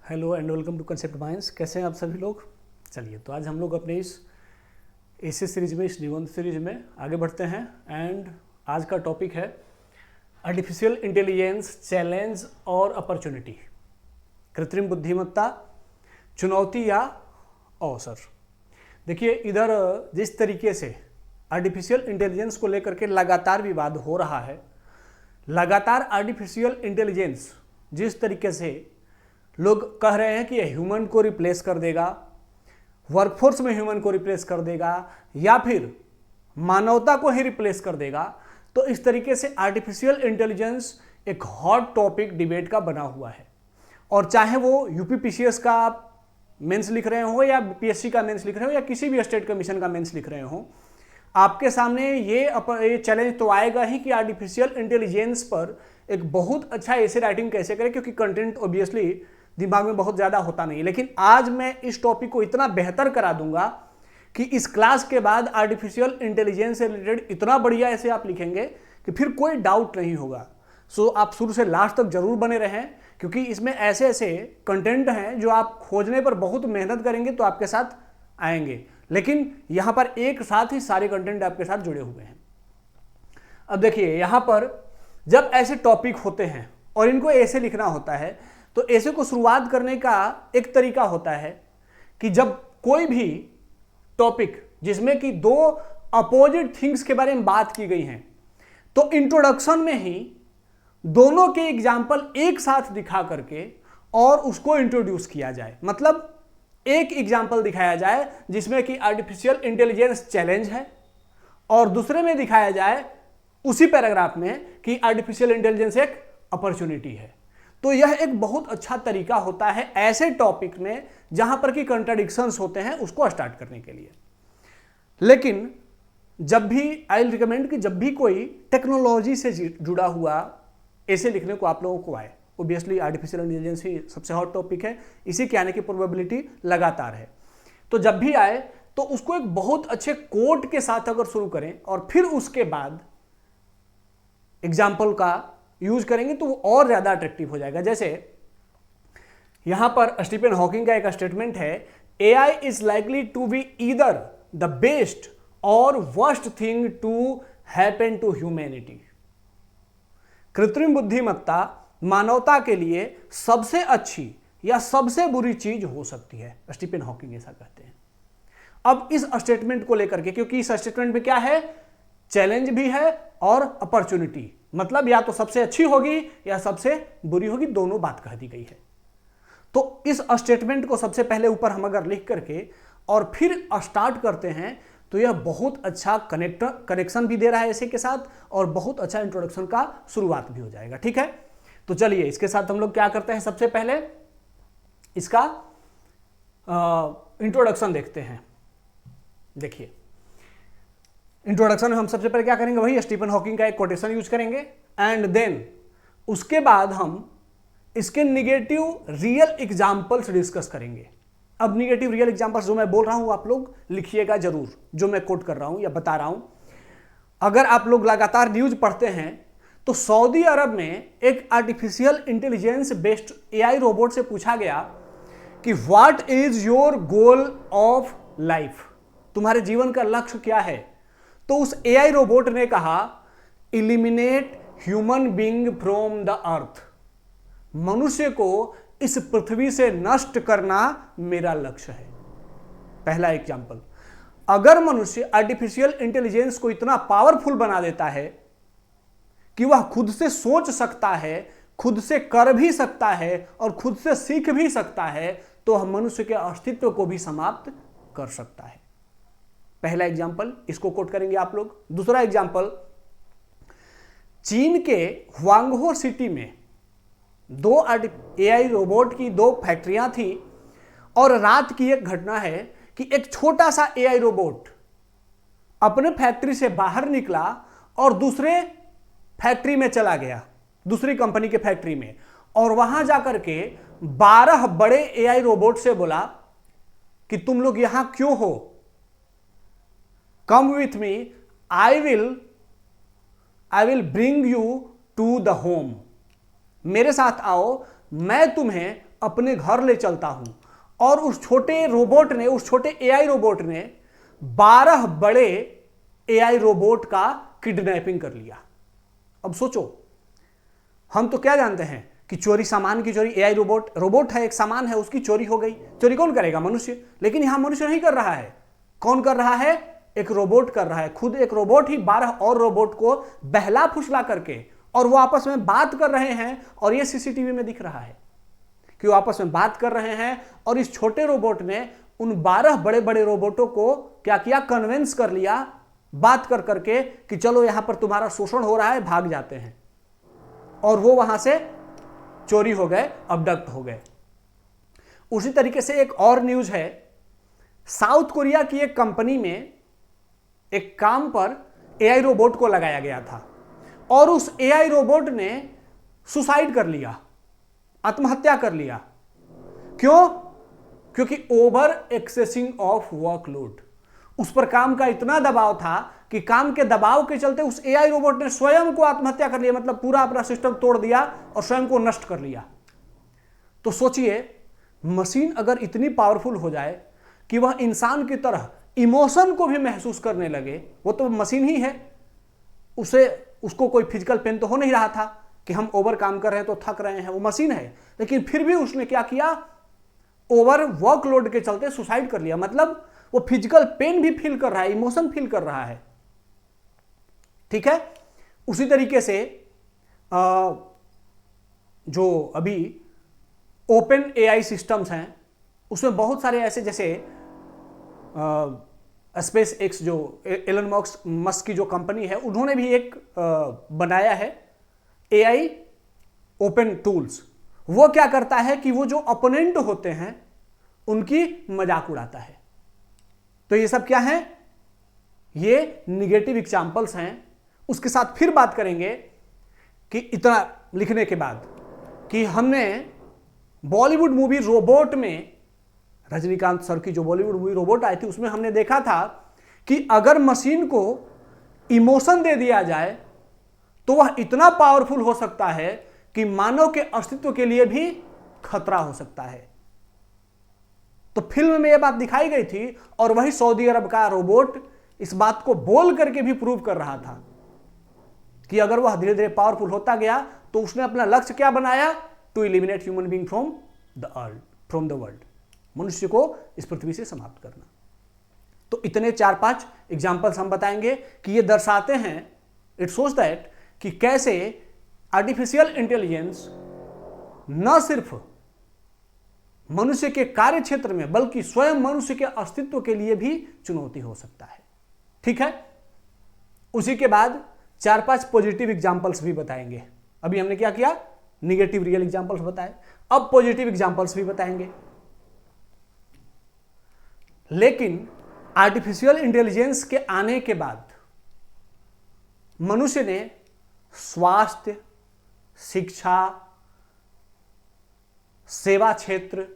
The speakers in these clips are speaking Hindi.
Hello and welcome to concept minds. कैसे हैं आप सभी लोग। चलिए, तो आज हम लोग अपने इस ऐसे सीरीज में, इस निबंध सीरीज में आगे बढ़ते हैं। एंड आज का टॉपिक है आर्टिफिशियल इंटेलिजेंस, चैलेंज और अपॉर्चुनिटी। कृत्रिम बुद्धिमत्ता, चुनौती या अवसर। देखिए, इधर जिस तरीके से आर्टिफिशियल इंटेलिजेंस को लेकर के लगातार विवाद हो रहा है, लगातार आर्टिफिशियल इंटेलिजेंस जिस तरीके से लोग कह रहे हैं कि यह ह्यूमन को रिप्लेस कर देगा, वर्कफोर्स में ह्यूमन को रिप्लेस कर देगा या फिर मानवता को ही रिप्लेस कर देगा, तो इस तरीके से आर्टिफिशियल इंटेलिजेंस एक हॉट टॉपिक डिबेट का बना हुआ है। और चाहे वो यूपीपीसीएस का मेंस लिख रहे हो या बीपीएससी का मेंस लिख रहे हो या किसी भी स्टेट कमीशन का मेंस लिख रहे हो, आपके सामने ये चैलेंज तो आएगा ही कि आर्टिफिशियल इंटेलिजेंस पर एक बहुत अच्छा ऐसे राइटिंग कैसे करें, क्योंकि कंटेंट ऑब्वियसली दिमाग में बहुत ज़्यादा होता नहीं। लेकिन आज मैं इस टॉपिक को इतना बेहतर करा दूंगा कि इस क्लास के बाद आर्टिफिशियल इंटेलिजेंस से रिलेटेड इतना बढ़िया ऐसे आप लिखेंगे कि फिर कोई डाउट नहीं होगा। सो आप शुरू से लास्ट तक जरूर बने रहें, क्योंकि इसमें ऐसे ऐसे कंटेंट हैं जो आप खोजने पर बहुत मेहनत करेंगे तो आपके साथ आएंगे, लेकिन यहां पर एक साथ ही सारे कंटेंट आपके साथ जुड़े हुए हैं। अब देखिए, यहां पर जब ऐसे टॉपिक होते हैं और इनको ऐसे लिखना होता है, तो ऐसे को शुरुआत करने का एक तरीका होता है कि जब कोई भी टॉपिक जिसमें कि दो अपोजिट थिंग्स के बारे में बात की गई हैं, तो इंट्रोडक्शन में ही दोनों के एग्जाम्पल एक साथ दिखा करके और उसको इंट्रोड्यूस किया जाए। मतलब एक एग्जाम्पल दिखाया जाए जिसमें कि आर्टिफिशियल इंटेलिजेंस चैलेंज है, और दूसरे में दिखाया जाए उसी पैराग्राफ में कि आर्टिफिशियल इंटेलिजेंस एक अपॉर्चुनिटी है। तो यह एक बहुत अच्छा तरीका होता है ऐसे टॉपिक में जहां पर कि कंट्राडिक्शंस होते हैं उसको स्टार्ट करने के लिए। लेकिन जब भी आई विल रिकमेंड कि जब भी कोई टेक्नोलॉजी से जुड़ा हुआ ऐसे लिखने को आप लोगों को आए, ऑब्वियसली आर्टिफिशियल इंटेलिजेंस ही सबसे हॉट टॉपिक है, इसी के आने की प्रोबेबिलिटी लगातार है। तो जब भी आए तो उसको एक बहुत अच्छे कोट के साथ अगर शुरू करें और फिर उसके बाद एग्जाम्पल का यूज करेंगे तो वो और ज्यादा अट्रैक्टिव हो जाएगा। जैसे यहां पर स्टीफन हॉकिंग का एक स्टेटमेंट है, AI is likely to be either the best और worst thing to happen to humanity. कृत्रिम बुद्धिमत्ता मानवता के लिए सबसे अच्छी या सबसे बुरी चीज हो सकती है, स्टीफन हॉकिंग ऐसा कहते हैं। अब इस स्टेटमेंट को लेकर के, क्योंकि इस स्टेटमेंट में क्या है, चैलेंज भी है और अपॉर्चुनिटी, मतलब या तो सबसे अच्छी होगी या सबसे बुरी होगी, दोनों बात कह दी गई है। तो इस स्टेटमेंट को सबसे पहले ऊपर हम अगर लिख करके और फिर स्टार्ट करते हैं तो यह बहुत अच्छा कनेक्शन भी दे रहा है इसी के साथ, और बहुत अच्छा इंट्रोडक्शन का शुरुआत भी हो जाएगा। ठीक है, तो चलिए इसके साथ हम लोग क्या करते हैं, सबसे पहले इसका इंट्रोडक्शन देखते हैं। देखिए, इंट्रोडक्शन में हम सबसे पहले क्या करेंगे, वही स्टीफन हॉकिंग का एक कोटेशन यूज करेंगे, एंड देन उसके बाद हम इसके निगेटिव रियल एग्जांपल्स डिस्कस करेंगे। अब निगेटिव रियल एग्जांपल्स जो मैं बोल रहा हूं आप लोग लिखिएगा जरूर, जो मैं कोट कर रहा हूं या बता रहा हूं। अगर आप लोग लगातार न्यूज पढ़ते हैं तो सऊदी अरब में एक artificial intelligence based AI robot से पूछा गया कि what is your goal of life, तुम्हारे जीवन का लक्ष्य क्या है। तो उस एआई रोबोट ने कहा, eliminate human being from the earth, मनुष्य को इस पृथ्वी से नष्ट करना मेरा लक्ष्य है। पहला एग्जांपल, अगर मनुष्य आर्टिफिशियल इंटेलिजेंस को इतना पावरफुल बना देता है कि वह खुद से सोच सकता है, खुद से कर भी सकता है और खुद से सीख भी सकता है, तो वह मनुष्य के अस्तित्व को भी समाप्त कर सकता है। पहला एग्जाम्पल, इसको कोट करेंगे आप लोग। दूसरा एग्जाम्पल, चीन के ह्वांगहो सिटी में दो एआई रोबोट की दो फैक्ट्रियां थी, और रात की एक घटना है कि एक छोटा सा एआई रोबोट अपने फैक्ट्री से बाहर निकला और दूसरे फैक्ट्री में चला गया, दूसरी कंपनी के फैक्ट्री में, और वहां जाकर के 12 बड़े एआई रोबोट से बोला कि तुम लोग यहां क्यों हो, come with me, I will bring you to the home, मेरे साथ आओ, मैं तुम्हें अपने घर ले चलता हूं। और उस छोटे रोबोट ने, उस छोटे एआई रोबोट ने 12 बड़े एआई रोबोट का किडनैपिंग कर लिया। अब सोचो, हम तो क्या जानते हैं कि चोरी, सामान की चोरी, एआई रोबोट है, एक सामान है, उसकी चोरी हो गई, चोरी कौन करेगा? मनुष्य। लेकिन यहां मनुष्य नहीं कर रहा है, कौन कर रहा है? एक रोबोट कर रहा है। खुद एक रोबोट ही 12 और रोबोट को बहला फुसला करके, और वो आपस में बात कर रहे हैं, और ये सीसीटीवी में दिख रहा है कि वो आपस में बात कर रहे हैं। और इस छोटे रोबोट ने उन 12 बड़े बड़े रोबोटों को क्या किया? कन्विंस कर लिया बात कर करके कि चलो यहां पर तुम्हारा शोषण हो रहा है, भाग जाते हैं। और वो वहां से चोरी हो गए, अबडक्ट हो गए। उसी तरीके से एक और न्यूज है, साउथ कोरिया की एक कंपनी में एक काम पर एआई रोबोट को लगाया गया था, और उस एआई रोबोट ने सुसाइड कर लिया, आत्महत्या कर लिया। क्यों? क्योंकि ओवर एक्सेसिंग ऑफ वर्कलोड, उस पर काम का इतना दबाव था कि काम के दबाव के चलते उस एआई रोबोट ने स्वयं को आत्महत्या कर लिया, मतलब पूरा अपना सिस्टम तोड़ दिया और स्वयं को नष्ट कर लिया। तो सोचिए, मशीन अगर इतनी पावरफुल हो जाए कि वह इंसान की तरह इमोशन को भी महसूस करने लगे, वो तो मशीन ही है, उसको कोई फिजिकल पेन तो हो नहीं रहा था कि हम ओवर काम कर रहे हैं तो थक रहे हैं, वो मशीन है। लेकिन फिर भी उसने क्या किया? ओवर वर्कलोड के चलते सुसाइड कर लिया। मतलब वो फिजिकल पेन भी फील कर रहा है, इमोशन फील कर रहा है। ठीक है। उसी तरीके से जो अभी ओपन एआई सिस्टम्स हैं, उसमें बहुत सारे ऐसे, जैसे स्पेस एक्स, जो एलन मस्क की जो कंपनी है, उन्होंने भी एक बनाया है एआई ओपन टूल्स। वो क्या करता है कि वो जो अपोनेंट होते हैं उनकी मजाक उड़ाता है। तो ये सब क्या है? ये निगेटिव एग्जांपल्स हैं। उसके साथ फिर बात करेंगे कि इतना लिखने के बाद कि हमने बॉलीवुड मूवी रोबोट में, रजनीकांत सर की जो बॉलीवुड मूवी रोबोट आई थी, उसमें हमने देखा था कि अगर मशीन को इमोशन दे दिया जाए तो वह इतना पावरफुल हो सकता है कि मानव के अस्तित्व के लिए भी खतरा हो सकता है। तो फिल्म में यह बात दिखाई गई थी, और वही सऊदी अरब का रोबोट इस बात को बोल करके भी प्रूव कर रहा था कि अगर वह धीरे धीरे पावरफुल होता गया तो उसने अपना लक्ष्य क्या बनाया? To eliminate human being from the world, मनुष्य को इस पृथ्वी से समाप्त करना। तो इतने 4-5 एग्जाम्पल्स हम बताएंगे कि ये दर्शाते हैं, इट शोज दैट, कि कैसे आर्टिफिशियल इंटेलिजेंस न सिर्फ मनुष्य के कार्य क्षेत्र में बल्कि स्वयं मनुष्य के अस्तित्व के लिए भी चुनौती हो सकता है। ठीक है। उसी के बाद 4-5 पॉजिटिव एग्जाम्पल्स भी बताएंगे। अभी हमने क्या किया? निगेटिव रियल एग्जाम्पल्स बताए, अब पॉजिटिव एग्जाम्पल्स भी बताएंगे। लेकिन आर्टिफिशियल इंटेलिजेंस के आने के बाद मनुष्य ने स्वास्थ्य, शिक्षा, सेवा क्षेत्र,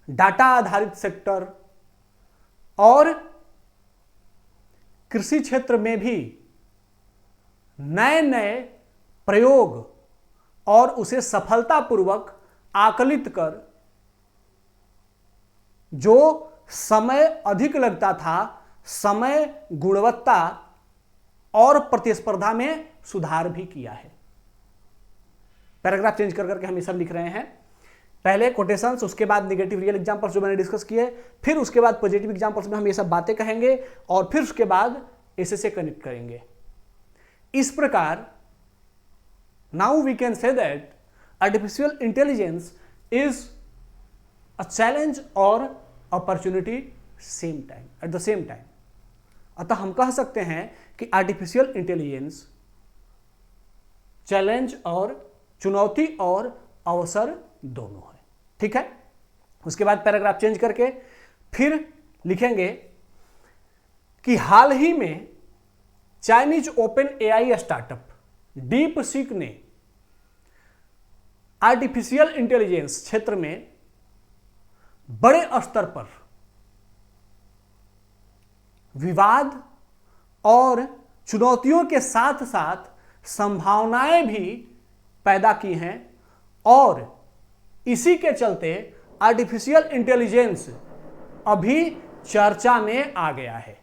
डाटा आधारित सेक्टर और कृषि क्षेत्र में भी नए नए प्रयोग और उसे सफलतापूर्वक आकलित कर, जो समय अधिक लगता था, समय, गुणवत्ता और प्रतिस्पर्धा में सुधार भी किया है। पैराग्राफ चेंज कर करके हम ये सब लिख रहे हैं। पहले कोटेशंस, उसके बाद नेगेटिव रियल एग्जांपल्स जो मैंने डिस्कस किए, फिर उसके बाद पॉजिटिव एग्जांपल्स में हम ये सब बातें कहेंगे, और फिर उसके बाद इसे से कनेक्ट करेंगे। इस प्रकार now we can say that artificial intelligence is a challenge और opportunity at the same time. अतः हम कह सकते हैं कि आर्टिफिशियल इंटेलिजेंस चैलेंज और चुनौती और अवसर दोनों है। ठीक है। उसके बाद पैराग्राफ चेंज करके फिर लिखेंगे कि हाल ही में Chinese open AI startup deep seek ने आर्टिफिशियल इंटेलिजेंस क्षेत्र में बड़े स्तर पर विवाद और चुनौतियों के साथ साथ संभावनाएं भी पैदा की हैं, और इसी के चलते आर्टिफिशियल इंटेलिजेंस अभी चर्चा में आ गया है।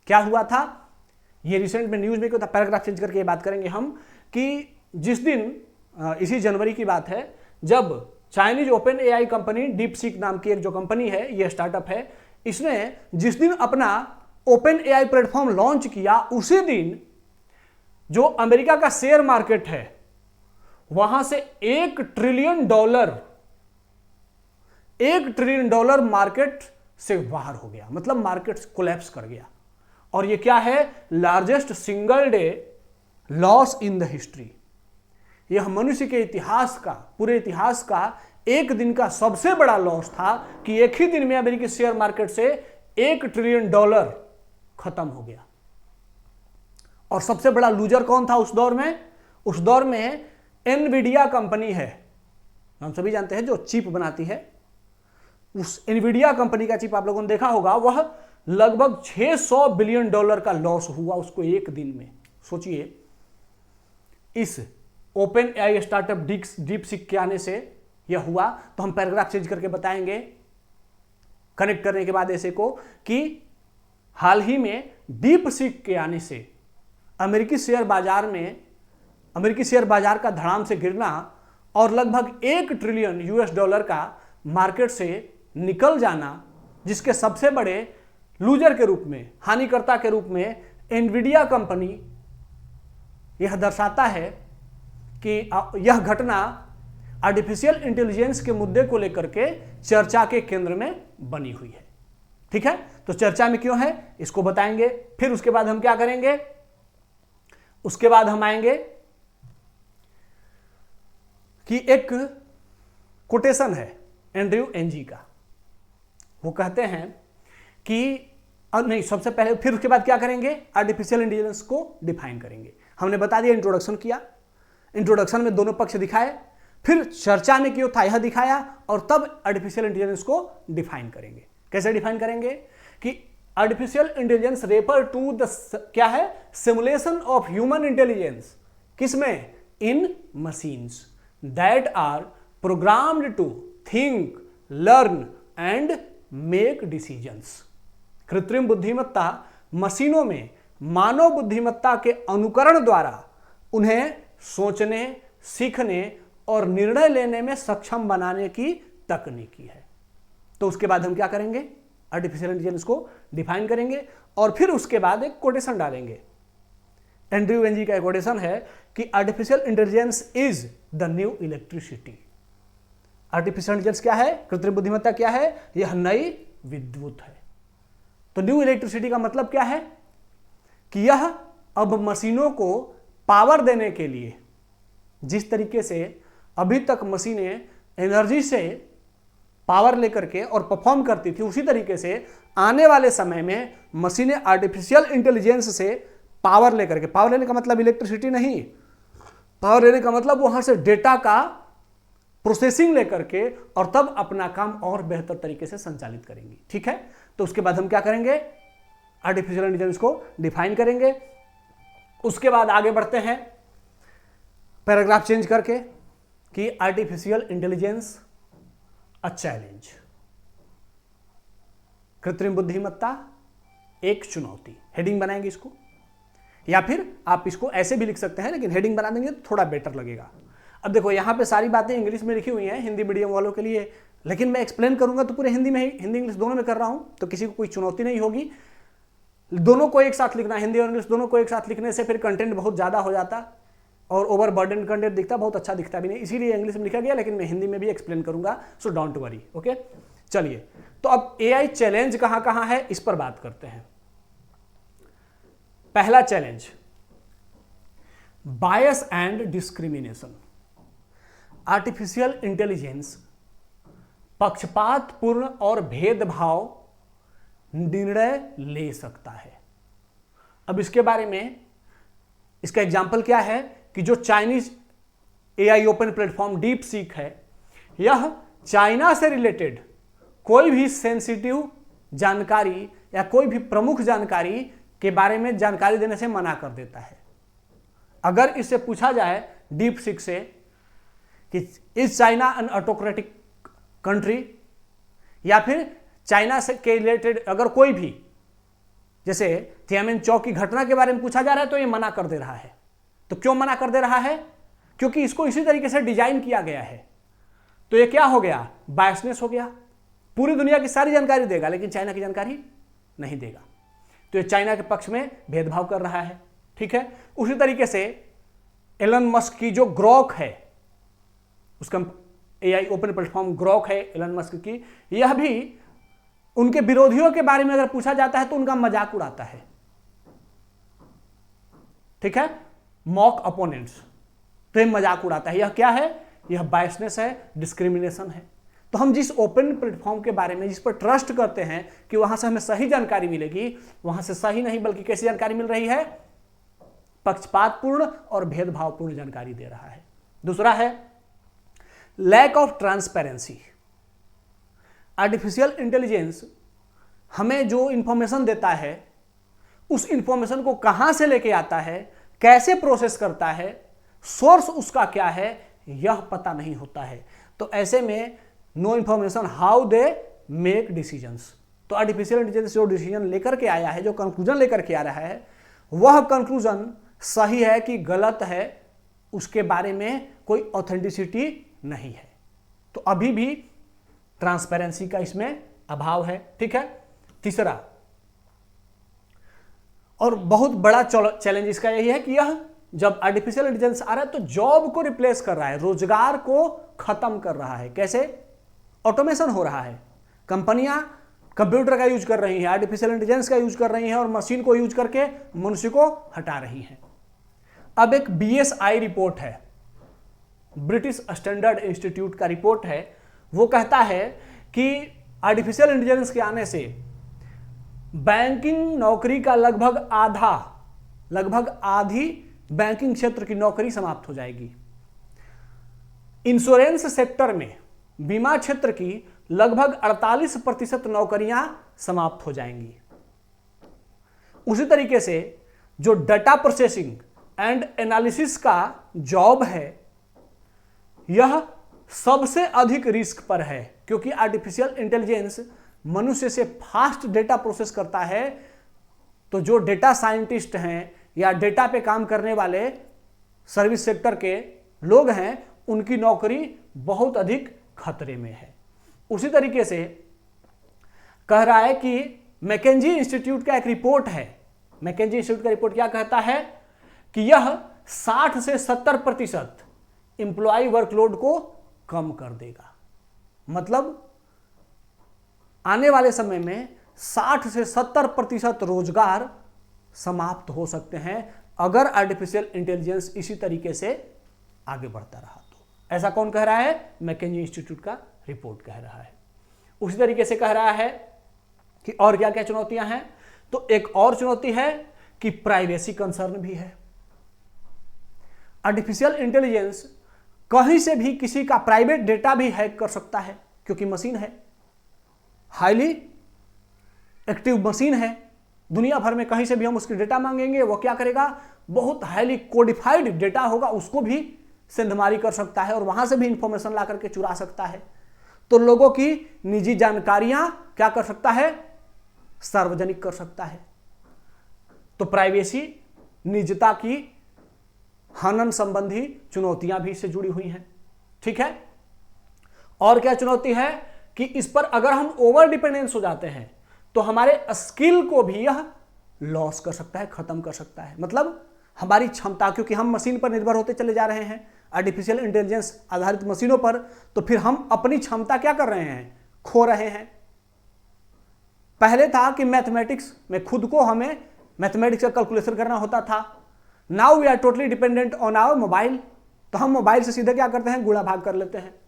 क्या हुआ था, ये रिसेंट में न्यूज में क्यों था, पैराग्राफ चेंज करके ये बात करेंगे हम कि जिस दिन इसी जनवरी की बात है जब Chinese open AI company deep seek नाम की एक जो कंपनी है, ये स्टार्टअप है, इसने जिस दिन अपना ओपन एआई प्लेटफॉर्म लॉन्च किया उसी दिन जो अमेरिका का शेयर मार्केट है वहां से $1 ट्रिलियन मार्केट से बाहर हो गया, मतलब मार्केट कोलैप्स कर गया। और ये क्या है, largest single day loss in the history. यह मनुष्य के इतिहास का, पूरे इतिहास का एक दिन का सबसे बड़ा लॉस था कि एक ही दिन में अमेरिकी शेयर मार्केट से $1 ट्रिलियन खत्म हो गया। और सबसे बड़ा लूजर कौन था उस दौर में? उस दौर में एनवीडिया कंपनी है, हम सभी जानते हैं, जो चिप बनाती है। उस एनवीडिया कंपनी का चिप आप लोगों ने देखा होगा, वह लगभग $600 बिलियन का लॉस हुआ उसको एक दिन में। सोचिए, इस open AI startup deep seek के आने से यह हुआ। तो हम पैराग्राफ चेंज करके बताएंगे कनेक्ट करने के बाद ऐसे को कि हाल ही में डीप सीक के आने से अमेरिकी शेयर बाजार का धड़ाम से गिरना और लगभग $1 ट्रिलियन का मार्केट से निकल जाना, जिसके सबसे बड़े लूजर के रूप में, हानिकर्ता के रूप में एनवीडिया कंपनी, यह दर्शाता है कि यह घटना आर्टिफिशियल इंटेलिजेंस के मुद्दे को लेकर के चर्चा के केंद्र में बनी हुई है। ठीक है, तो चर्चा में क्यों है इसको बताएंगे। फिर उसके बाद हम क्या करेंगे, उसके बाद हम आएंगे कि एक कोटेशन है एंड्रयू एनजी का। वो कहते हैं कि नहीं, सबसे पहले, फिर उसके बाद क्या करेंगे, आर्टिफिशियल इंटेलिजेंस को डिफाइन करेंगे। हमने बता दिया, इंट्रोडक्शन किया, इंट्रोडक्शन में दोनों पक्ष दिखाए, फिर चर्चा में क्यों था यह दिखाया, और तब आर्टिफिशियल इंटेलिजेंस को डिफाइन करेंगे। कैसे डिफाइन करेंगे कि artificial intelligence refer to the क्या है, सिमुलेशन ऑफ ह्यूमन इंटेलिजेंस। किसमें? In machines that are programmed to think, learn and make decisions. कृत्रिम बुद्धिमत्ता मशीनों में मानव बुद्धिमत्ता के अनुकरण द्वारा उन्हें सोचने, सीखने और निर्णय लेने में सक्षम बनाने की तकनीकी है। तो उसके बाद हम क्या करेंगे, आर्टिफिशियल इंटेलिजेंस को डिफाइन करेंगे और फिर उसके बाद एक कोटेशन डालेंगे। एंड्रयू एनजी का एक कोटेशन है कि artificial intelligence is the new electricity. Artificial intelligence क्या है, कृत्रिम बुद्धिमत्ता क्या है, यह नई विद्युत है। तो न्यू इलेक्ट्रिसिटी का मतलब क्या है कि यह अब मशीनों को पावर देने के लिए, जिस तरीके से अभी तक मशीनें एनर्जी से पावर लेकर के और परफॉर्म करती थी, उसी तरीके से आने वाले समय में मशीनें आर्टिफिशियल इंटेलिजेंस से पावर लेकर के, पावर लेने का मतलब इलेक्ट्रिसिटी नहीं, पावर लेने का मतलब वहां से डेटा का प्रोसेसिंग लेकर के और तब अपना काम और बेहतर तरीके से संचालित करेंगी। ठीक है, तो उसके बाद हम क्या करेंगे, आर्टिफिशियल इंटेलिजेंस को डिफाइन करेंगे। उसके बाद आगे बढ़ते हैं पैराग्राफ चेंज करके कि आर्टिफिशियल इंटेलिजेंस अ चैलेंज, कृत्रिम बुद्धिमत्ता एक चुनौती। हेडिंग बनाएंगे इसको, या फिर आप इसको ऐसे भी लिख सकते हैं, लेकिन हेडिंग बना देंगे तो थोड़ा बेटर लगेगा। अब देखो, यहां पे सारी बातें इंग्लिश में लिखी हुई हैं हिंदी मीडियम वालों के लिए, लेकिन मैं एक्सप्लेन करूंगा तो पूरे हिंदी में ही, हिंदी इंग्लिश दोनों में कर रहा हूं, तो किसी को कोई चुनौती नहीं होगी। दोनों को एक साथ लिखना, हिंदी और इंग्लिश दोनों को एक साथ लिखने से फिर कंटेंट बहुत ज़्यादा हो जाता और ओवर बर्डन कंटेंट दिखता, बहुत अच्छा दिखता भी नहीं, इसीलिए इंग्लिश में लिखा गया, लेकिन मैं हिंदी में भी एक्सप्लेन करूंगा, सो डोंट वरी। ओके, चलिए, तो अब एआई चैलेंज कहां कहां है इस पर बात करते हैं। पहला challenge, bias and discrimination. Artificial intelligence पक्षपातपूर्ण और भेदभाव निर्णय ले सकता है। अब इसके बारे में, इसका एग्जाम्पल क्या है कि जो Chinese AI open platform deep seek है, यह चाइना से रिलेटेड कोई भी सेंसिटिव जानकारी या कोई भी प्रमुख जानकारी के बारे में जानकारी देने से मना कर देता है। अगर इससे पूछा जाए डीप सीक से कि is China N autocratic country, या फिर चाइना से के रिलेटेड अगर कोई भी, जैसे तियानमेन चौक की घटना के बारे में पूछा जा रहा है तो ये मना कर दे रहा है। तो क्यों मना कर दे रहा है? क्योंकि इसको इसी तरीके से डिजाइन किया गया है। तो ये क्या हो गया? बायसनेस हो गया। पूरी दुनिया की सारी जानकारी देगा लेकिन चाइना की जानकारी नहीं देगा। तो ये चाइना के पक्ष में भेदभाव कर रहा है। ठीक है, उसी तरीके से एलन मस्क की जो ग्रोक है, उसका एआई ओपन प्लेटफॉर्म ग्रोक है एलन मस्क की, यह भी उनके विरोधियों के बारे में अगर पूछा जाता है तो उनका मजाक उड़ाता है। ठीक है, मॉक अपोनेंट्स, तो ये मजाक उड़ाता है। यह क्या है? यह बायसनेस है, डिस्क्रिमिनेशन है। तो हम जिस ओपन प्लेटफॉर्म के बारे में, जिस पर ट्रस्ट करते हैं कि वहां से हमें सही जानकारी मिलेगी, वहां से सही नहीं बल्कि कैसी जानकारी मिल रही है? पक्षपातपूर्ण और भेदभावपूर्ण जानकारी दे रहा है। दूसरा है lack of transparency. Artificial intelligence हमें जो इंफॉर्मेशन देता है उस इंफॉर्मेशन को कहां से लेके आता है, कैसे प्रोसेस करता है, सोर्स उसका क्या है, यह पता नहीं होता है। तो ऐसे में no information how they make decisions. तो आर्टिफिशियल इंटेलिजेंस जो डिसीजन लेकर के आया है, जो कंक्लूजन लेकर के आ रहा है, वह कंक्लूजन सही है कि गलत है, उसके बारे में कोई ऑथेंटिसिटी नहीं है। तो अभी भी ट्रांसपेरेंसी का इसमें अभाव है। ठीक है, तीसरा और बहुत बड़ा चैलेंज इसका यही है कि यह जब आर्टिफिशियल इंटेलिजेंस आ रहा है तो जॉब को रिप्लेस कर रहा है, रोजगार को खत्म कर रहा है। कैसे? ऑटोमेशन हो रहा है, कंपनियां कंप्यूटर का यूज कर रही हैं, आर्टिफिशियल इंटेलिजेंस का यूज कर रही हैं और मशीन को यूज करके मनुष्य को हटा रही हैं। अब एक BSI रिपोर्ट है, ब्रिटिश स्टैंडर्ड इंस्टीट्यूट का रिपोर्ट है, वो कहता है कि आर्टिफिशियल इंटेलिजेंस के आने से बैंकिंग नौकरी का लगभग आधी बैंकिंग क्षेत्र की नौकरी समाप्त हो जाएगी। इंश्योरेंस सेक्टर में, बीमा क्षेत्र की लगभग 48% नौकरियां समाप्त हो जाएंगी। उसी तरीके से जो डाटा प्रोसेसिंग एंड एनालिसिस का जॉब है, यह सबसे अधिक रिस्क पर है, क्योंकि आर्टिफिशियल इंटेलिजेंस मनुष्य से फास्ट डेटा प्रोसेस करता है। तो जो डेटा साइंटिस्ट हैं या डेटा पे काम करने वाले सर्विस सेक्टर के लोग हैं, उनकी नौकरी बहुत अधिक खतरे में है। उसी तरीके से कह रहा है कि मैकेंजी इंस्टीट्यूट का एक रिपोर्ट है, मैकेंजी इंस्टीट्यूट का रिपोर्ट क्या कहता है कि यह 60 से 70% एम्प्लॉय वर्कलोड को कम कर देगा। मतलब आने वाले समय में 60 से 70% रोजगार समाप्त हो सकते हैं अगर आर्टिफिशियल इंटेलिजेंस इसी तरीके से आगे बढ़ता रहा तो। ऐसा कौन कह रहा है? मैकेंजी इंस्टीट्यूट का रिपोर्ट कह रहा है। उसी तरीके से कह रहा है कि और क्या क्या चुनौतियां हैं, तो एक और चुनौती है कि प्राइवेसी कंसर्न भी है। आर्टिफिशियल इंटेलिजेंस कहीं से भी किसी का प्राइवेट डेटा भी हैक कर सकता है, क्योंकि मशीन है, हाईली एक्टिव मशीन है। दुनिया भर में कहीं से भी हम उसकी डेटा मांगेंगे, वो क्या करेगा? बहुत हाईली कोडिफाइड डेटा होगा, उसको भी सेंधमारी कर सकता है और वहां से भी इंफॉर्मेशन ला करके चुरा सकता है। तो लोगों की निजी जानकारियां क्या कर सकता है? सार्वजनिक कर सकता है। तो प्राइवेसी, निजता की हनन संबंधी चुनौतियां भी इससे जुड़ी हुई हैं। ठीक है, और क्या चुनौती है कि इस पर अगर हम ओवर डिपेंडेंस हो जाते हैं तो हमारे स्किल को भी यह लॉस कर सकता है, खत्म कर सकता है। मतलब हमारी क्षमता, क्योंकि हम मशीन पर निर्भर होते चले जा रहे हैं, आर्टिफिशियल इंटेलिजेंस आधारित मशीनों पर, तो फिर हम अपनी क्षमता क्या कर रहे हैं? खो रहे हैं। पहले था कि मैथमेटिक्स में खुद को हमें मैथमेटिक्स का कैलकुलेशन करना होता था। Now we are totally dependent on our mobile. तो हम मोबाइल से सीधे क्या करते हैं? गुणा भाग कर लेते हैं।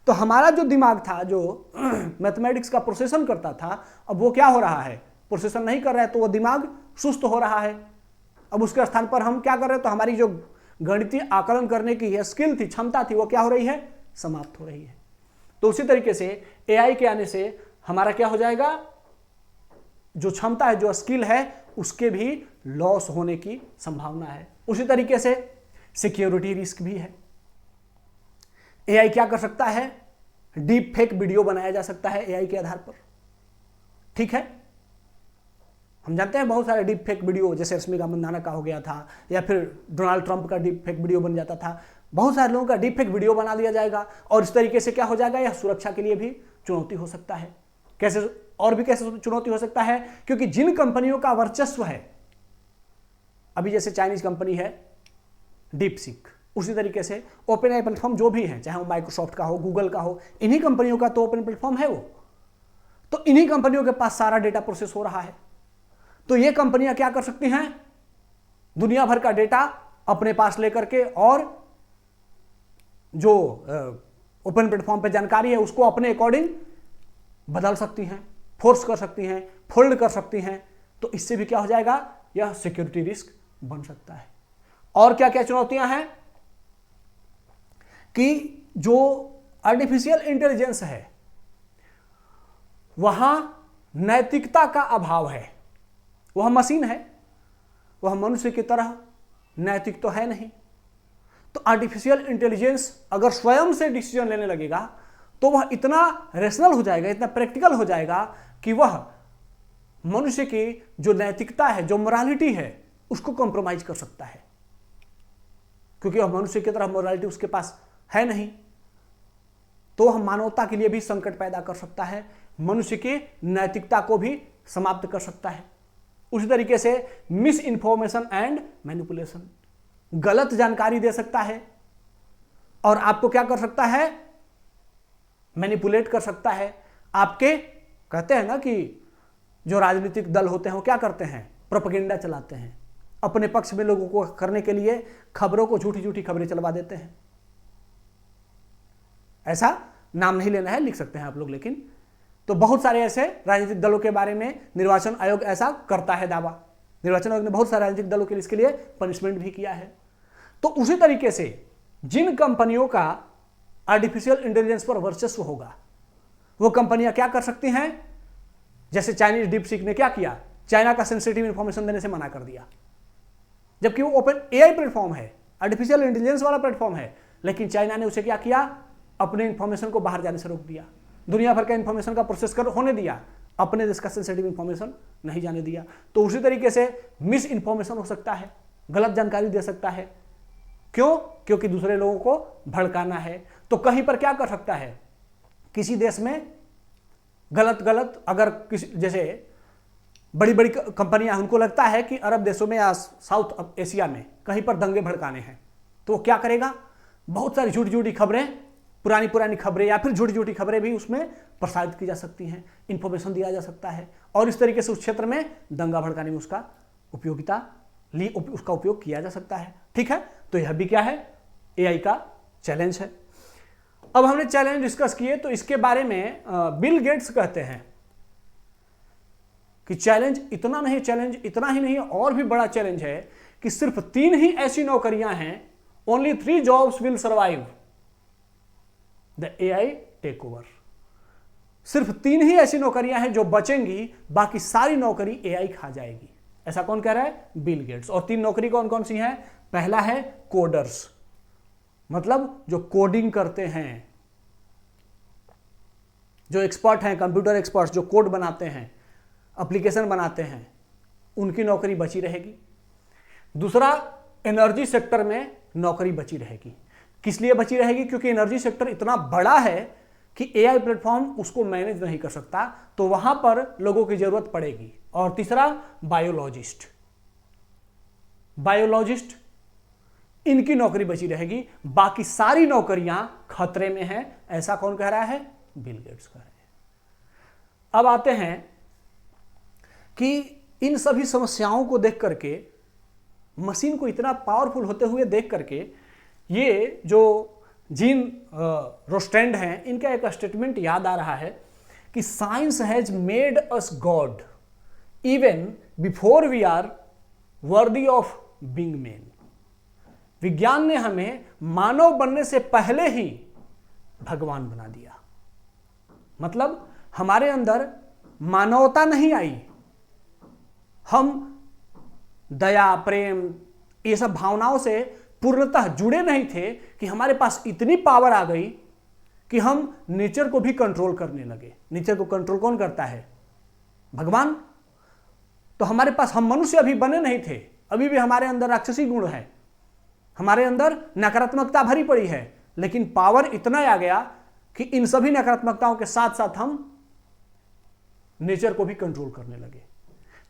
तो हमारा जो दिमाग था, जो मैथमेटिक्स का प्रोसेसन करता था, अब वो क्या हो रहा है? प्रोसेसन नहीं कर रहा है, तो वो दिमाग सुस्त हो रहा है। अब उसके स्थान पर हम क्या कर रहे हैं? तो हमारी जो गणितीय आकलन करने की स्किल थी, क्षमता थी, वो क्या हो रही है? समाप्त हो रही है। तो उसी तरीके से एआई के आने से हमारा क्या हो जाएगा? जो क्षमता है, जो स्किल है, उसके भी लॉस होने की संभावना है। उसी तरीके से सिक्योरिटी रिस्क भी है। एआई क्या कर सकता है, डीप फेक वीडियो बनाया जा सकता है एआई के आधार पर, ठीक है। हम जानते हैं बहुत सारे डीप फेक वीडियो, जैसे रश्मिका मंदाना का हो गया था, या फिर डोनाल्ड ट्रंप का डीप फेक वीडियो बन जाता था। बहुत सारे लोगों का डीप फेक वीडियो बना दिया जाएगा और इस तरीके से क्या हो जाएगा, यह सुरक्षा के लिए भी चुनौती हो सकता है। कैसे, और भी कैसे चुनौती हो सकता है, क्योंकि जिन कंपनियों का वर्चस्व है, अभी जैसे चाइनीज कंपनी है डीपसीक, उसी तरीके से ओपन एआई प्लेटफॉर्म जो भी है, चाहे वो माइक्रोसॉफ्ट का हो, गूगल का हो, इन्हीं कंपनियों का तो ओपन प्लेटफॉर्म है वो, तो इन्हीं कंपनियों के पास सारा डेटा प्रोसेस हो रहा है। तो ये कंपनियां क्या कर सकती हैं, दुनिया भर का डेटा अपने पास लेकर के, और जो ओपन प्लेटफॉर्म पे जानकारी है उसको अपने अकॉर्डिंग बदल सकती हैं, फोर्स कर सकती हैं, फोल्ड कर सकती हैं। तो इससे भी क्या हो जाएगा, यह सिक्योरिटी रिस्क बन सकता है। और क्या क्या चुनौतियां हैं कि जो आर्टिफिशियल इंटेलिजेंस है वहां नैतिकता का अभाव है। वह मशीन है, वह मनुष्य की तरह नैतिक तो है नहीं। तो आर्टिफिशियल इंटेलिजेंस अगर स्वयं से डिसीजन लेने लगेगा तो वह इतना रेशनल हो जाएगा, इतना प्रैक्टिकल हो जाएगा कि वह मनुष्य की जो नैतिकता है, जो मोरालिटी है, उसको कॉम्प्रोमाइज कर सकता है, क्योंकि वह मनुष्य की तरह मोरालिटी उसके पास है नहीं। तो वह मानवता के लिए भी संकट पैदा कर सकता है, मनुष्य की नैतिकता को भी समाप्त कर सकता है। उसी तरीके से मिस इन्फॉर्मेशन एंड मैनिपुलेशन, गलत जानकारी दे सकता है और आपको क्या कर सकता है, मैनिपुलेट कर सकता है। आपके, कहते हैं ना कि जो राजनीतिक दल होते हैं वो क्या करते हैं, प्रोपेगेंडा चलाते हैं, अपने पक्ष में लोगों को करने के लिए खबरों को, झूठी झूठी खबरें चलवा देते हैं। ऐसा नाम नहीं लेना है, लिख सकते हैं आप लोग, लेकिन तो बहुत सारे ऐसे राजनीतिक दलों के बारे में निर्वाचन आयोग ऐसा करता है दावा। निर्वाचन आयोग ने बहुत सारे राजनीतिक दलों के लिए इसके लिए पनिशमेंट भी किया है। तो उसी तरीके से जिन कंपनियों का आर्टिफिशियल इंटेलिजेंस पर वर्चस्व होगा, वो कंपनियां क्या कर सकती हैं, जैसे चाइनीज डीपसीक ने क्या किया, चाइना का सेंसिटिव इंफॉर्मेशन देने से मना कर दिया, जबकि वो ओपन एआई प्लेटफॉर्म है, आर्टिफिशियल इंटेलिजेंस वाला प्लेटफॉर्म है, लेकिन चाइना ने उसे क्या किया, अपने इंफॉर्मेशन को बाहर जाने से रोक दिया, दुनिया भर का इंफॉर्मेशन का प्रोसेस कर होने दिया, अपने देश का सेंसिटिव इंफॉर्मेशन नहीं जाने दिया। तो उसी तरीके से मिस इंफॉर्मेशन हो सकता है, गलत जानकारी दे सकता है। क्यों? क्योंकि दूसरे लोगों को भड़काना है। तो कहीं पर क्या कर सकता है, किसी देश में गलत अगर किसी, जैसे बड़ी बड़ी कंपनियां, उनको लगता है कि अरब देशों में या साउथ एशिया में कहीं पर दंगे भड़काने हैं, तो वो क्या करेगा, बहुत सारी झूठी झूठी खबरें, पुरानी खबरें या फिर झूठी झूठी खबरें भी उसमें प्रसारित की जा सकती हैं, इंफॉर्मेशन दिया जा सकता है, और इस तरीके से उस क्षेत्र में दंगा भड़काने में उसका उपयोग किया जा सकता है। ठीक है, तो यह भी क्या है, एआई का चैलेंज है। अब हमने चैलेंज डिस्कस किए, तो इसके बारे में बिल गेट्स कहते हैं कि चैलेंज इतना ही नहीं, और भी बड़ा चैलेंज है कि सिर्फ 3 ही ऐसी नौकरियां हैं, only 3 jobs will survive the AI tech over. सिर्फ 3 ही ऐसी नौकरियां हैं जो बचेंगी, बाकी सारी नौकरी एआई खा जाएगी। ऐसा कौन कह रहा है, बिल गेट्स। और 3 नौकरी कौन कौन सी हैं, पहला है कोडर्स, मतलब जो कोडिंग करते हैं, जो एक्सपर्ट हैं, कंप्यूटर एक्सपर्ट्स, जो कोड बनाते हैं, एप्लीकेशन बनाते हैं, उनकी नौकरी बची रहेगी। दूसरा, एनर्जी सेक्टर में नौकरी बची रहेगी। किस लिए बची रहेगी, क्योंकि एनर्जी सेक्टर इतना बड़ा है कि एआई प्लेटफॉर्म उसको मैनेज नहीं कर सकता, तो वहां पर लोगों की जरूरत पड़ेगी। और तीसरा, बायोलॉजिस्ट, इनकी नौकरी बची रहेगी, बाकी सारी नौकरियां खतरे में हैं। ऐसा कौन कह रहा है, बिल गेट्स कह रहे हैं। अब आते हैं कि इन सभी समस्याओं को देख करके, मशीन को इतना पावरफुल होते हुए देख करके, ये जो जीन रोस्टेंड हैं, इनका एक स्टेटमेंट याद आ रहा है कि science has made us god even before we are worthy of being man. विज्ञान ने हमें मानव बनने से पहले ही भगवान बना दिया। मतलब हमारे अंदर मानवता नहीं आई, हम दया, प्रेम, ये सब भावनाओं से पूर्णतः जुड़े नहीं थे कि हमारे पास इतनी पावर आ गई कि हम नेचर को भी कंट्रोल करने लगे। नेचर को कंट्रोल कौन करता है? भगवान। तो हमारे पास, हम मनुष्य अभी बने नहीं थे, अभी भी हमारे अंदर राक्षसी गुण है, हमारे अंदर नकारात्मकता भरी पड़ी है, लेकिन पावर इतना आ गया कि इन सभी नकारात्मकताओं के साथ साथ हम नेचर को भी कंट्रोल करने लगे।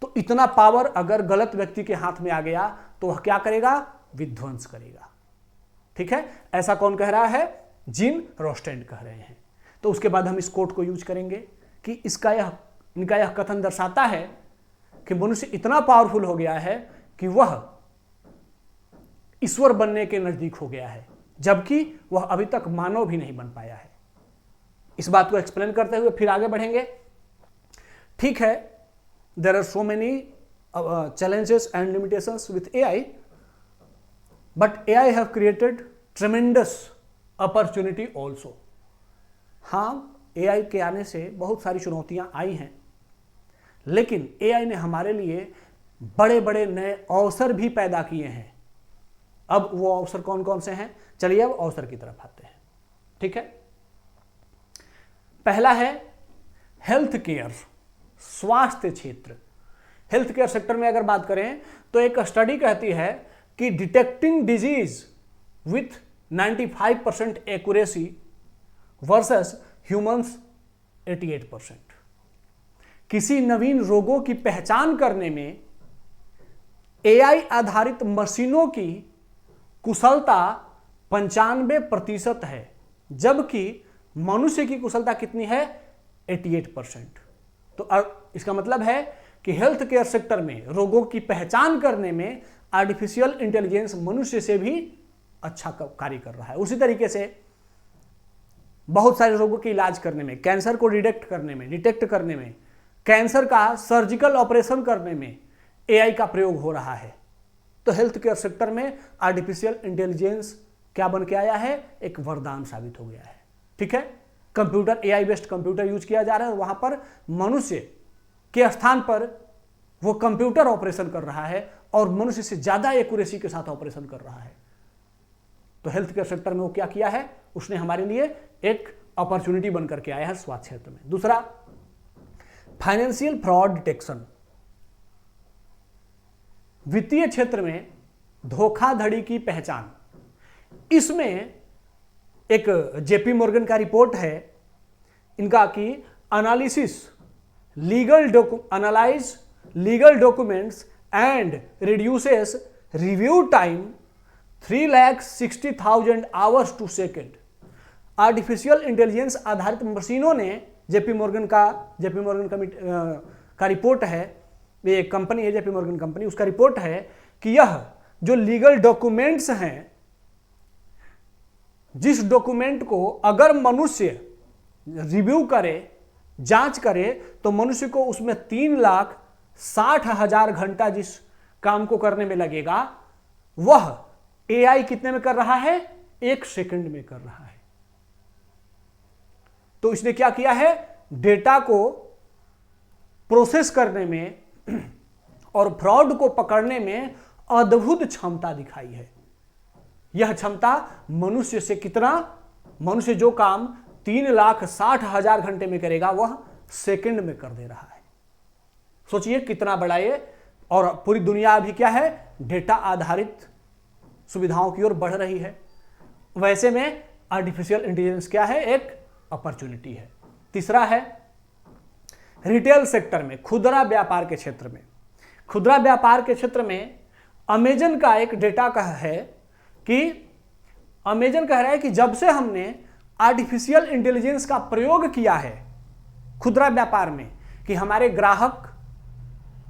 तो इतना पावर अगर गलत व्यक्ति के हाथ में आ गया तो वह क्या करेगा? विध्वंस करेगा। ठीक है, ऐसा कौन कह रहा है? जीन रोस्टेंड कह रहे हैं। तो उसके बाद हम इस कोट को यूज करेंगे कि इनका यह कथन दर्शाता है कि मनुष्य इतना पावरफुल हो गया है कि वह ईश्वर बनने के नजदीक हो गया है, जबकि वह अभी तक मानव भी नहीं बन पाया है। इस बात को एक्सप्लेन करते हुए फिर आगे बढ़ेंगे। ठीक है, there are so many challenges and limitations with AI, but AI have created tremendous opportunity also. हाँ, AI के आने से बहुत सारी चुनौतियां आई हैं, लेकिन AI ने हमारे लिए बड़े बड़े नए अवसर भी पैदा किए हैं। अब वो अवसर कौन कौन से हैं? चलिए अब अवसर की तरफ आते हैं। ठीक है, पहला है हेल्थ केयर, स्वास्थ्य क्षेत्र। हेल्थ केयर सेक्टर में अगर बात करें तो एक स्टडी कहती है कि detecting disease with 95% accuracy versus humans 88%। किसी नवीन रोगों की पहचान करने में AI आधारित मशीनों की कुशलता 95% है, जबकि मनुष्य की कुशलता कितनी है? 88%। तो इसका मतलब है कि हेल्थ केयर सेक्टर में रोगों की पहचान करने में आर्टिफिशियल इंटेलिजेंस मनुष्य से भी अच्छा कार्य कर रहा है। उसी तरीके से बहुत सारे रोगों के इलाज करने में, कैंसर को डिटेक्ट करने में, कैंसर का सर्जिकल ऑपरेशन करने में AI का प्रयोग हो रहा है। तो हेल्थ केयर सेक्टर में आर्टिफिशियल इंटेलिजेंस क्या बन के आया है? एक वरदान साबित हो गया है। ठीक है, computer, AI based computer use किया जा रहा है और वहां पर मनुष्य के स्थान पर वो कंप्यूटर ऑपरेशन कर रहा है और मनुष्य से ज्यादा एक्यूरेसी के साथ ऑपरेशन कर रहा है। तो हेल्थ केयर सेक्टर में वो क्या किया है? उसने हमारे लिए एक अपॉर्चुनिटी बनकर के आया है स्वास्थ्य क्षेत्र में। दूसरा, फाइनेंशियल फ्रॉड डिटेक्शन। वित्तीय क्षेत्र में धोखाधड़ी की पहचान। इसमें एक जेपी मॉर्गन का रिपोर्ट है इनका कि analyse legal documents and reduces review time 3,60,000 hours to second. Artificial intelligence आधारित मशीनों ने जेपी मॉर्गन का रिपोर्ट है, ये एक कंपनी है जेपी मॉर्गन कंपनी, उसका रिपोर्ट है कि यह जो लीगल डॉक्यूमेंट्स हैं, जिस डॉक्यूमेंट को अगर मनुष्य रिव्यू करे, जांच करे, तो मनुष्य को उसमें 3,60,000 घंटा जिस काम को करने में लगेगा, वह AI कितने में कर रहा है? 1 सेकंड में कर रहा है। तो इसने क्या किया है? डेटा को प्रोसेस करने में और फ्रॉड को पकड़ने में अद्भुत क्षमता दिखाई है। यह क्षमता मनुष्य से कितना, मनुष्य जो काम 3,60,000 घंटे में करेगा वह सेकंड में कर दे रहा है। सोचिए कितना बड़ा ये, और पूरी दुनिया अभी क्या है? डेटा आधारित सुविधाओं की ओर बढ़ रही है। वैसे में आर्टिफिशियल इंटेलिजेंस क्या है? एक अपॉर्चुनिटी है। तीसरा है रिटेल सेक्टर में, खुदरा व्यापार के क्षेत्र में। खुदरा व्यापार के क्षेत्र में अमेजन का एक डेटा का है कि अमेजन कह रहा है कि जब से हमने आर्टिफिशियल इंटेलिजेंस का प्रयोग किया है खुदरा व्यापार में, कि हमारे ग्राहक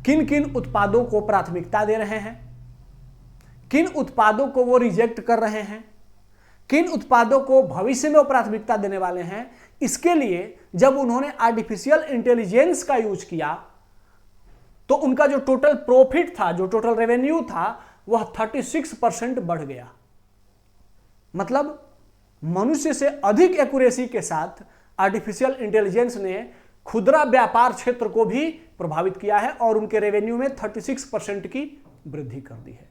किन किन उत्पादों को प्राथमिकता दे रहे हैं, किन उत्पादों को वो रिजेक्ट कर रहे हैं, किन उत्पादों को भविष्य में वो प्राथमिकता देने वाले हैं, इसके लिए जब उन्होंने आर्टिफिशियल इंटेलिजेंस का यूज किया तो उनका जो टोटल प्रॉफिट था, जो टोटल रेवेन्यू था, वह 36% बढ़ गया। मतलब मनुष्य से अधिक एक्यूरेसी के साथ आर्टिफिशियल इंटेलिजेंस ने खुदरा व्यापार क्षेत्र को भी प्रभावित किया है और उनके रेवेन्यू में 36% की वृद्धि कर दी है।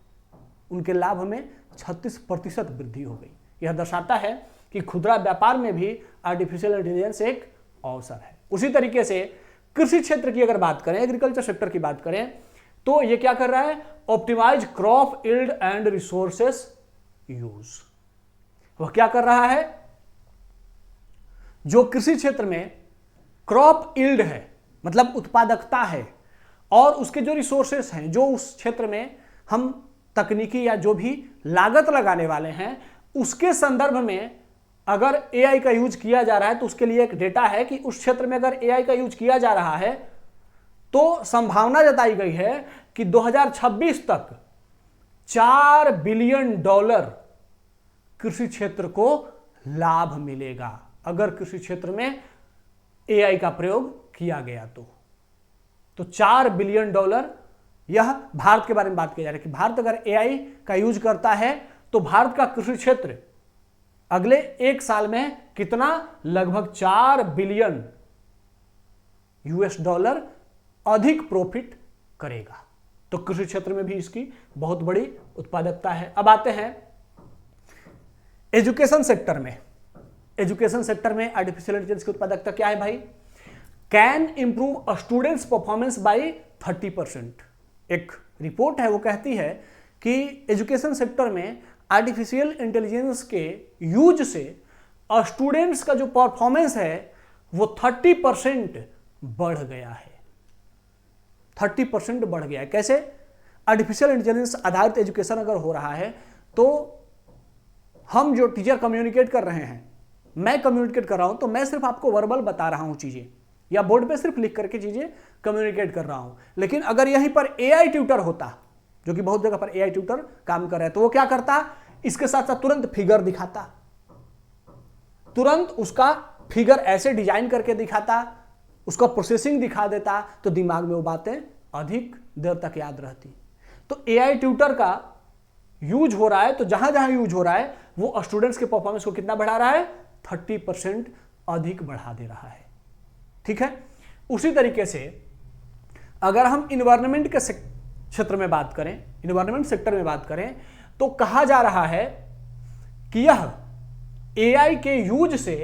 उनके लाभ में 36% वृद्धि हो गई। यह दर्शाता है कि खुदरा व्यापार में भी आर्टिफिशियल इंटेलिजेंस एक अवसर है। उसी तरीके से कृषि क्षेत्र की अगर बात करें, एग्रीकल्चर सेक्टर की बात करें, तो ये क्या कर रहा है? Optimise crop yield and resources use. वह क्या कर रहा है? जो कृषि क्षेत्र में क्रॉप यील्ड है, मतलब उत्पादकता है, और उसके जो रिसोर्सेस हैं, जो उस क्षेत्र में हम तकनीकी या जो भी लागत लगाने वाले हैं, उसके संदर्भ में अगर एआई का यूज किया जा रहा है, तो उसके लिए एक डेटा है कि उस क्षेत्र में अगर एआई का यूज किया जा रहा है तो संभावना जताई गई है कि 2026 तक $4 बिलियन कृषि क्षेत्र को लाभ मिलेगा अगर कृषि क्षेत्र में एआई का प्रयोग किया गया तो $4 बिलियन, यह भारत के बारे में बात की जा रही है कि भारत अगर एआई का यूज करता है तो भारत का कृषि क्षेत्र अगले 1 साल में कितना? लगभग $4 बिलियन अधिक प्रॉफिट करेगा। तो कृषि क्षेत्र में भी इसकी बहुत बड़ी उत्पादकता है। अब आते हैं एजुकेशन सेक्टर में। एजुकेशन सेक्टर में आर्टिफिशियल इंटेलिजेंस की उत्पादकता क्या है भाई? Can improve students performance by 30%। एक रिपोर्ट है, वो कहती है कि एजुकेशन सेक्टर में आर्टिफिशियल इंटेलिजेंस के यूज से स्टूडेंट्स का जो परफॉर्मेंस है वो 30% बढ़ गया है। 30% बढ़ गया है। कैसे? आर्टिफिशियल इंटेलिजेंस आधारित एजुकेशन अगर हो रहा है तो हम जो टीचर कम्युनिकेट कर रहे हैं, मैं कम्युनिकेट कर रहा हूं, तो मैं सिर्फ आपको वर्बल बता रहा हूं चीजें, या बोर्ड पे सिर्फ लिख करके चीजें कम्युनिकेट कर रहा हूं। लेकिन अगर यहीं पर एआई ट्यूटर होता, जो कि बहुत जगह पर एआई ट्यूटर काम कर रहा है, तो वो क्या करता? इसके साथ साथ तुरंत फिगर दिखाता, तुरंत उसका फिगर ऐसे डिजाइन करके दिखाता, उसका प्रोसेसिंग दिखा देता, तो दिमाग में वो बातें अधिक देर तक याद रहती। तो एआई ट्यूटर का यूज हो रहा है, तो जहां जहां यूज हो रहा है वो स्टूडेंट्स के परफॉर्मेंस को कितना बढ़ा रहा है? 30% अधिक बढ़ा दे रहा है। ठीक है। उसी तरीके से अगर हम इन्वायरमेंट के क्षेत्र में बात करें, इन्वायरमेंट सेक्टर में बात करें, तो कहा जा रहा है कि यह एआई के यूज से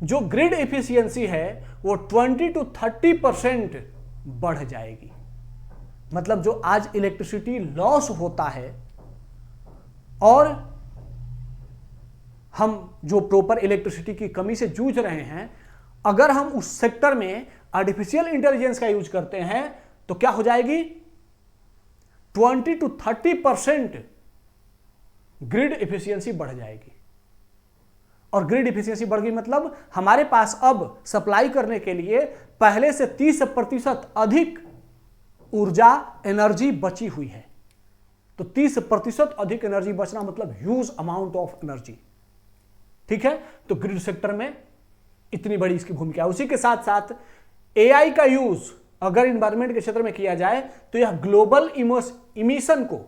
जो ग्रिड एफिशिएंसी है वो 20 to 30% बढ़ जाएगी। मतलब जो आज इलेक्ट्रिसिटी लॉस होता है और हम जो प्रॉपर इलेक्ट्रिसिटी की कमी से जूझ रहे हैं, अगर हम उस सेक्टर में आर्टिफिशियल इंटेलिजेंस का यूज करते हैं तो क्या हो जाएगी? 20 to 30% ग्रिड एफिशिएंसी बढ़ जाएगी। और ग्रिड एफिशिएंसी बढ़ गई मतलब हमारे पास अब सप्लाई करने के लिए पहले से 30% अधिक ऊर्जा एनर्जी बची हुई है। तो 30% अधिक एनर्जी बचना मतलब ह्यूज अमाउंट ऑफ एनर्जी। ठीक है। तो ग्रिड सेक्टर में इतनी बड़ी इसकी भूमिका है। उसी के साथ साथ एआई का यूज अगर एनवायरमेंट के क्षेत्र में किया जाए तो यह ग्लोबल इमिशन को,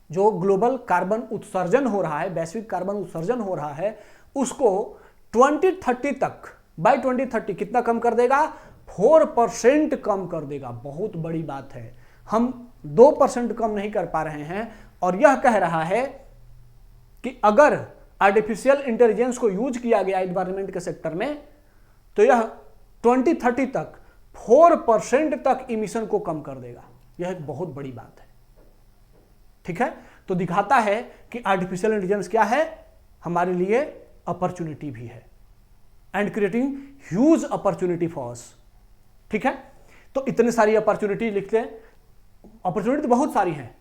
जो ग्लोबल कार्बन उत्सर्जन हो रहा है, वैश्विक कार्बन उत्सर्जन हो रहा है, उसको 2030 तक, बाय 2030 कितना कम कर देगा? 4% कम कर देगा। बहुत बड़ी बात है। हम 2% कम नहीं कर पा रहे हैं और यह कह रहा है कि अगर आर्टिफिशियल इंटेलिजेंस को यूज किया गया एनवायरमेंट के सेक्टर में तो यह 2030 तक 4% तक इमिशन को कम कर देगा। यह एक बहुत बड़ी बात है। ठीक है। तो दिखाता है कि आर्टिफिशियल इंटेलिजेंस क्या है? हमारे लिए अपॉर्चुनिटी भी है and creating huge opportunity for us. ठीक है। तो इतनी सारी अपॉर्चुनिटी लिखते हैं। अपॉर्चुनिटी तो बहुत सारी हैं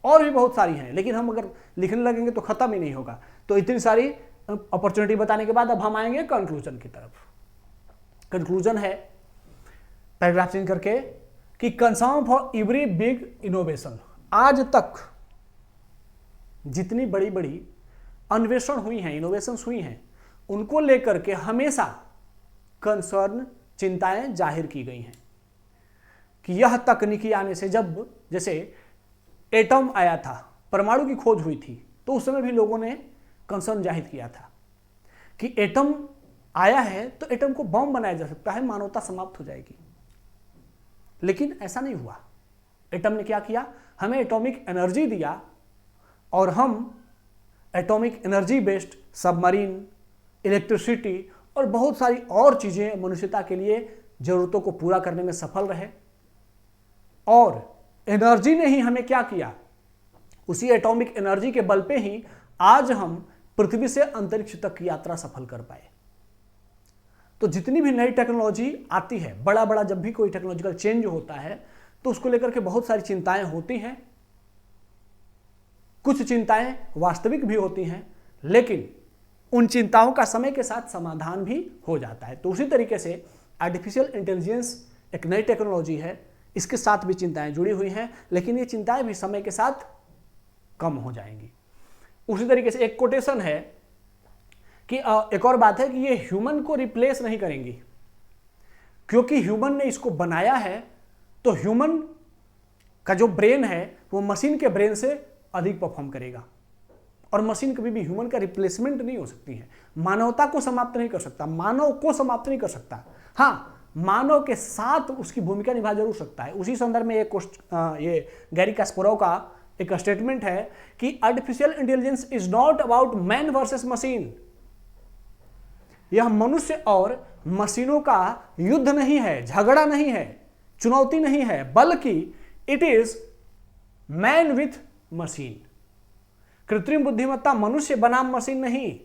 और भी बहुत सारी हैं, लेकिन हम अगर लिखने लगेंगे तो खत्म ही नहीं होगा। तो इतनी सारी अपॉर्चुनिटी बताने के बाद अब हम आएंगे कंक्लूजन की तरफ। कंक्लूजन है पैराग्राफ चेंज करके कि concern for every big innovation. आज तक जितनी बड़ी बड़ी अन्वेषण हुई हैं, इनोवेशंस हुई हैं, उनको लेकर के हमेशा कंसर्न, चिंताएं जाहिर की गई हैं कि यह तकनीकी आने से, जब जैसे एटम आया था, परमाणु की खोज हुई थी, तो उस समय भी लोगों ने कंसर्न जाहिर किया था कि एटम आया है तो एटम को बम बनाया जा सकता है, मानवता समाप्त हो जाएगी। लेकिन ऐसा नहीं हुआ। एटम ने क्या किया? हमें एटॉमिक एनर्जी दिया और हम atomic energy based submarine, electricity और बहुत सारी और चीज़ें मनुष्यता के लिए ज़रूरतों को पूरा करने में सफल रहे। और एनर्जी ने ही हमें क्या किया, उसी एटॉमिक एनर्जी के बल पे ही आज हम पृथ्वी से अंतरिक्ष तक की यात्रा सफल कर पाए। तो जितनी भी नई टेक्नोलॉजी आती है, बड़ा बड़ा जब भी कोई टेक्नोलॉजिकल चेंज होता है तो उसको लेकर के बहुत सारी चिंताएं होती हैं। कुछ चिंताएं वास्तविक भी होती हैं, लेकिन उन चिंताओं का समय के साथ समाधान भी हो जाता है। तो उसी तरीके से आर्टिफिशियल इंटेलिजेंस एक नई टेक्नोलॉजी है, इसके साथ भी चिंताएं जुड़ी हुई हैं, लेकिन ये चिंताएं भी समय के साथ कम हो जाएंगी। उसी तरीके से एक कोटेशन है कि एक और बात है कि ये ह्यूमन को रिप्लेस नहीं करेंगी, क्योंकि ह्यूमन ने इसको बनाया है। तो ह्यूमन का जो ब्रेन है वो मशीन के ब्रेन से अधिक परफॉर्म करेगा, और मशीन कभी भी ह्यूमन का रिप्लेसमेंट नहीं हो सकती है। मानवता को समाप्त नहीं कर सकता, मानव को समाप्त नहीं कर सकता। हाँ, मानव के साथ उसकी भूमिका निभा जरूर सकता है। उसी संदर्भ में ये गैरी कास्परोव का एक स्टेटमेंट है कि artificial intelligence is not about man versus machine. यह मनुष्य और मशीनों का युद्ध नहीं है, झगड़ा नहीं है, चुनौती नहीं है, बल्कि it is man with machine. कृत्रिम बुद्धिमत्ता मनुष्य बनाम मशीन नहीं,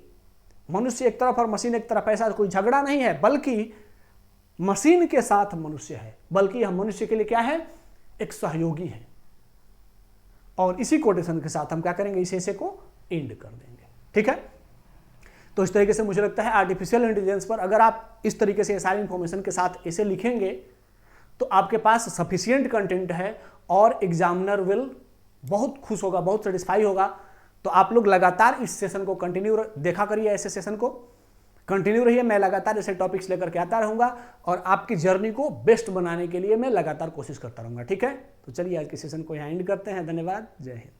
मनुष्य एक तरफ और मशीन एक तरफ, ऐसा कोई झगड़ा नहीं है, बल्कि मशीन के साथ मनुष्य है, बल्कि यह मनुष्य के लिए क्या है, एक सहयोगी है। और इसी कोटेशन के साथ हम क्या करेंगे, इस ऐसे को एंड कर देंगे। ठीक है, तो इस तरीके से मुझे लगता है आर्टिफिशियल इंटेलिजेंस पर अगर आप इस तरीके से सारी इंफॉर्मेशन के साथ इसे लिखेंगे तो आपके पास सफिशिएंट कंटेंट है और एग्जामिनर विल बहुत खुश होगा, बहुत सेटिस्फाई होगा। तो आप लोग लगातार इस सेशन को कंटिन्यू देखा करिए, ऐसे सेशन को कंटिन्यू रहिए। मैं लगातार ऐसे टॉपिक्स लेकर के आता रहूंगा और आपकी जर्नी को बेस्ट बनाने के लिए मैं लगातार कोशिश करता रहूंगा। ठीक है, तो चलिए आज के सेशन को यहाँ एंड करते हैं। धन्यवाद, जय हिंद।